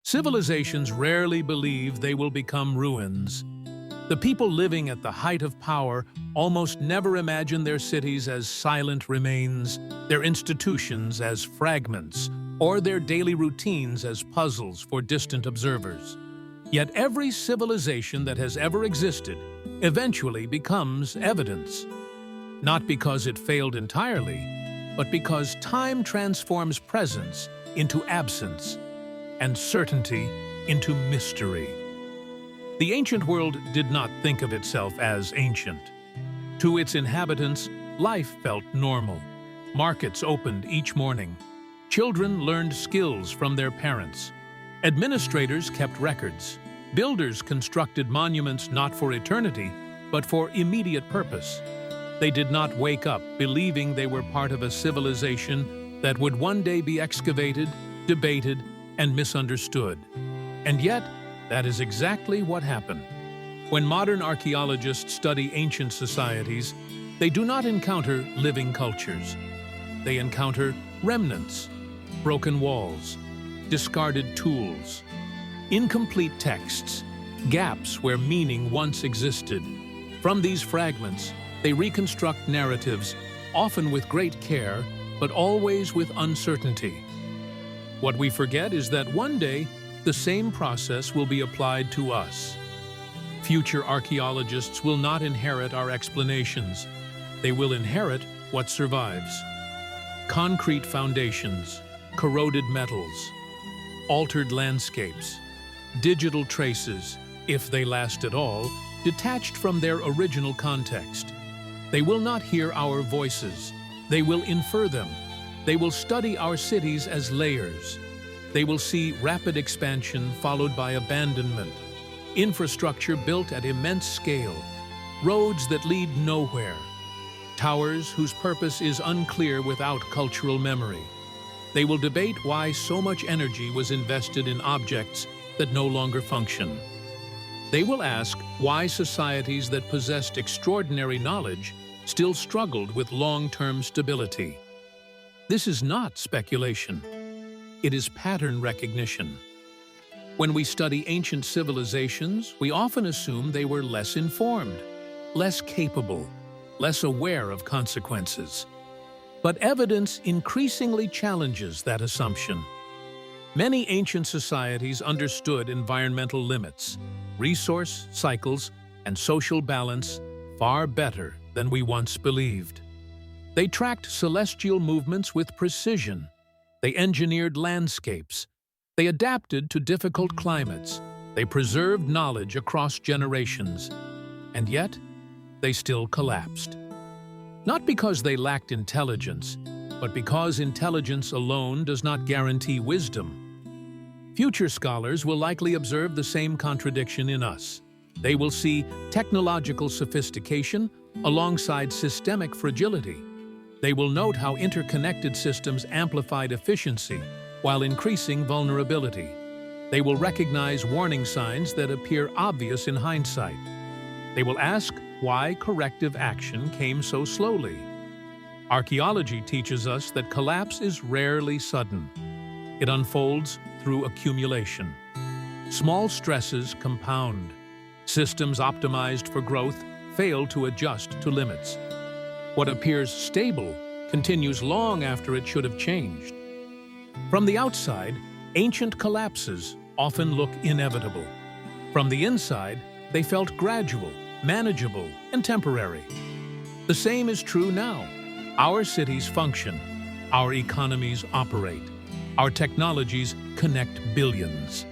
Civilizations rarely believe they will become ruins. The people living at the height of power almost never imagine their cities as silent remains, their institutions as fragments, or their daily routines as puzzles for distant observers. Yet every civilization that has ever existed eventually becomes evidence. Not because it failed entirely, but because time transforms presence into absence and certainty into mystery. The ancient world did not think of itself as ancient. To its inhabitants, life felt normal. Markets opened each morning. Children learned skills from their parents. Administrators kept records. Builders constructed monuments not for eternity, but for immediate purpose. They did not wake up believing they were part of a civilization that would one day be excavated, debated, and misunderstood. And yet, that is exactly what happened. When modern archaeologists study ancient societies, they do not encounter living cultures. They encounter remnants, broken walls, discarded tools, incomplete texts, gaps where meaning once existed. From these fragments, they reconstruct narratives, often with great care, but always with uncertainty. What we forget is that one day, the same process will be applied to us. Future archaeologists will not inherit our explanations. They will inherit what survives. Concrete foundations, corroded metals, altered landscapes, digital traces, if they last at all, detached from their original context. They will not hear our voices. They will infer them. They will study our cities as layers. They will see rapid expansion followed by abandonment, infrastructure built at immense scale, roads that lead nowhere, towers whose purpose is unclear without cultural memory. They will debate why so much energy was invested in objects that no longer function. They will ask why societies that possessed extraordinary knowledge still struggled with long-term stability. This is not speculation. It is pattern recognition. When we study ancient civilizations, we often assume they were less informed, less capable, less aware of consequences. But evidence increasingly challenges that assumption. Many ancient societies understood environmental limits, resource cycles, and social balance far better than we once believed. They tracked celestial movements with precision. They engineered landscapes. They adapted to difficult climates. They preserved knowledge across generations. And yet, they still collapsed. Not because they lacked intelligence, but because intelligence alone does not guarantee wisdom. Future scholars will likely observe the same contradiction in us. They will see technological sophistication alongside systemic fragility. They will note how interconnected systems amplified efficiency while increasing vulnerability. They will recognize warning signs that appear obvious in hindsight. They will ask why corrective action came so slowly. Archaeology teaches us that collapse is rarely sudden. It unfolds through accumulation. Small stresses compound. Systems optimized for growth fail to adjust to limits. What appears stable continues long after it should have changed. From the outside, ancient collapses often look inevitable. From the inside, they felt gradual, manageable, and temporary. The same is true now. Our cities function, our economies operate, our technologies connect billions.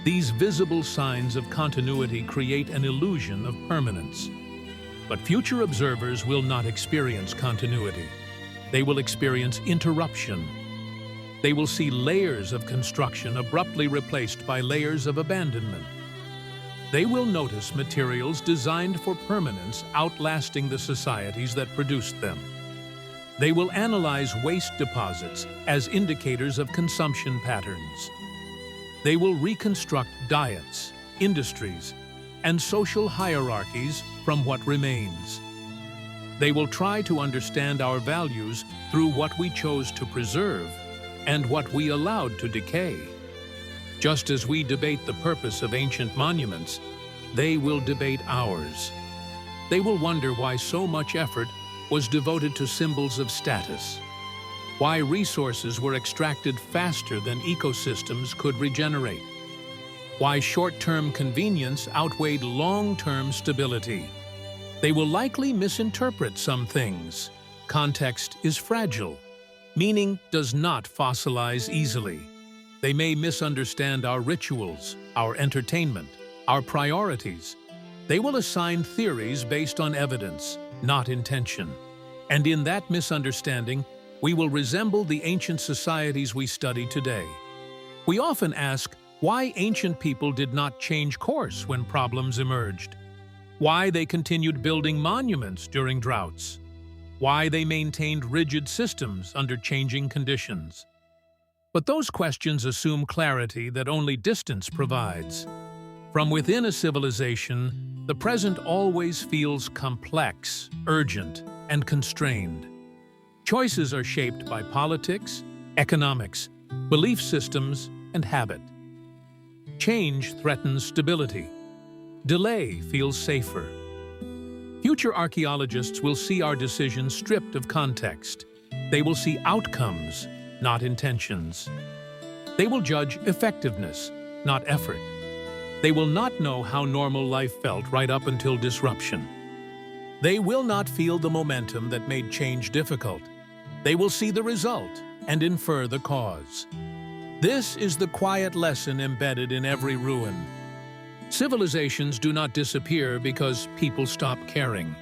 These visible signs of continuity create an illusion of permanence. But future observers will not experience continuity. They will experience interruption. They will see layers of construction abruptly replaced by layers of abandonment. They will notice materials designed for permanence outlasting the societies that produced them. They will analyze waste deposits as indicators of consumption patterns. They will reconstruct diets, industries, and social hierarchies from what remains. They will try to understand our values through what we chose to preserve and what we allowed to decay. Just as we debate the purpose of ancient monuments, they will debate ours. They will wonder why so much effort was devoted to symbols of status, why resources were extracted faster than ecosystems could regenerate, why short-term convenience outweighed long-term stability. They will likely misinterpret some things. Context is fragile. Meaning does not fossilize easily. They may misunderstand our rituals, our entertainment, our priorities. They will assign theories based on evidence, not intention. And in that misunderstanding, we will resemble the ancient societies we study today. We often ask why ancient people did not change course when problems emerged, why they continued building monuments during droughts, why they maintained rigid systems under changing conditions. But those questions assume clarity that only distance provides. From within a civilization, the present always feels complex, urgent, and constrained. Choices are shaped by politics, economics, belief systems, and habit. Change threatens stability. Delay feels safer. Future archaeologists will see our decisions stripped of context. They will see outcomes, not intentions. They will judge effectiveness, not effort. They will not know how normal life felt right up until disruption. They will not feel the momentum that made change difficult. They will see the result and infer the cause. This is the quiet lesson embedded in every ruin. Civilizations do not disappear because people stop caring.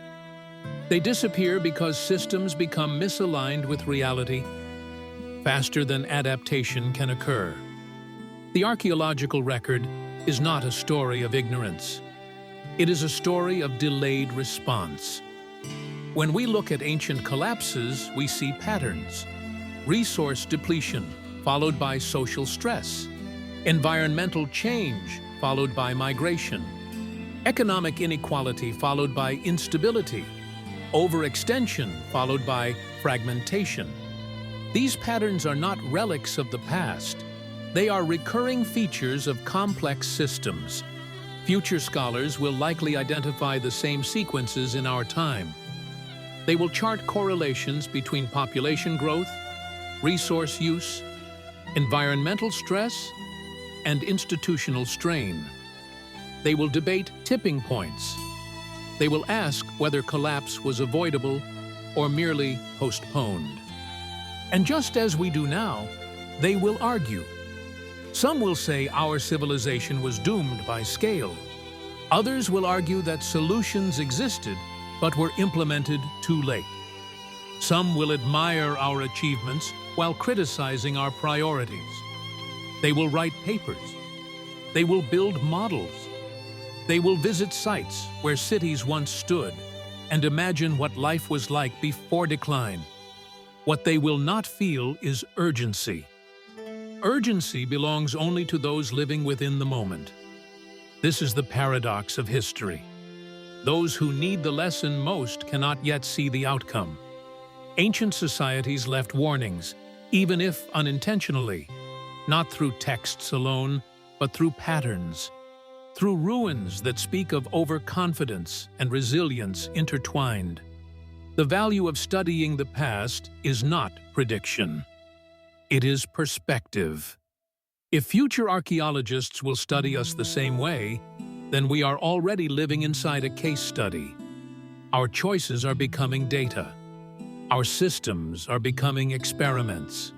They disappear because systems become misaligned with reality faster than adaptation can occur. The archaeological record is not a story of ignorance. It is a story of delayed response. When we look at ancient collapses, we see patterns. Resource depletion, followed by social stress. Environmental change, followed by migration. Economic inequality, followed by instability. Overextension, followed by fragmentation. These patterns are not relics of the past. They are recurring features of complex systems. Future scholars will likely identify the same sequences in our time. They will chart correlations between population growth, resource use, environmental stress, and institutional strain. They will debate tipping points. They will ask whether collapse was avoidable or merely postponed. And just as we do now, they will argue. Some will say our civilization was doomed by scale. Others will argue that solutions existed but were implemented too late. Some will admire our achievements while criticizing our priorities. They will write papers. They will build models. They will visit sites where cities once stood and imagine what life was like before decline. What they will not feel is urgency. Urgency belongs only to those living within the moment. This is the paradox of history. Those who need the lesson most cannot yet see the outcome. Ancient societies left warnings, even if unintentionally, not through texts alone, but through patterns, through ruins that speak of overconfidence and resilience intertwined. The value of studying the past is not prediction. It is perspective. If future archaeologists will study us the same way, then we are already living inside a case study. Our choices are becoming data. Our systems are becoming experiments.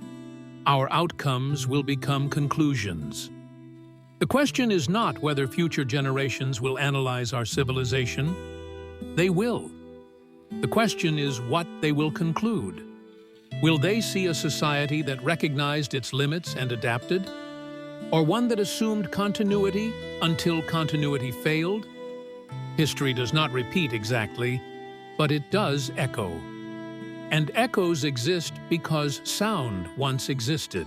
Our outcomes will become conclusions. The question is not whether future generations will analyze our civilization. They will. The question is what they will conclude. Will they see a society that recognized its limits and adapted? Or one that assumed continuity until continuity failed? History does not repeat exactly, but it does echo. And echoes exist because sound once existed.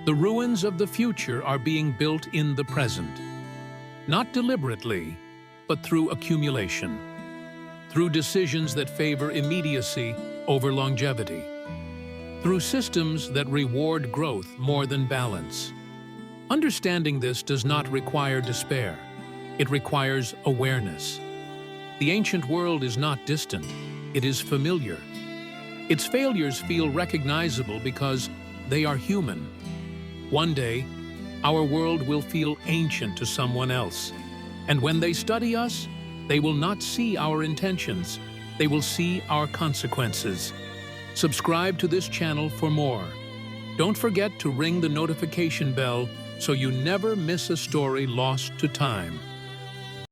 The ruins of the future are being built in the present. Not deliberately, but through accumulation. Through decisions that favor immediacy over longevity. Through systems that reward growth more than balance. Understanding this does not require despair. It requires awareness. The ancient world is not distant. It is familiar. Its failures feel recognizable because they are human. One day, our world will feel ancient to someone else. And when they study us, they will not see our intentions. They will see our consequences. Subscribe to this channel for more. Don't forget to ring the notification bell so you never miss a story lost to time.